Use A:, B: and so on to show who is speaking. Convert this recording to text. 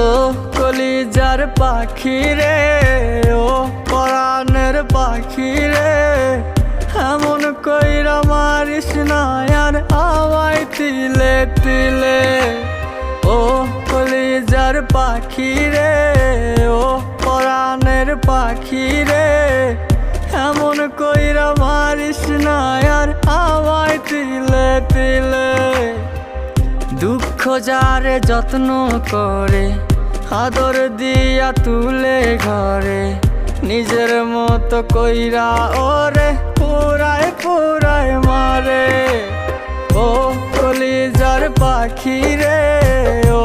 A: ও কলিজার পাখি রে, ও পরাণের পাখি রে, এমন কইরা মারিস না আর আমায় তিলে তিলে। ও কলিজার পাখি রে, ও পরাণের পাখি রে, এমন কইরা মারিস না আর আমায় তিলে তিলে। দুঃখ যারে যত্ন করে, আদর দিয়া তুলে ঘরে, নিজের মতো কইরা ওরে পুরায় পুরায় মারে। ও কলিজার পাখি রে, ও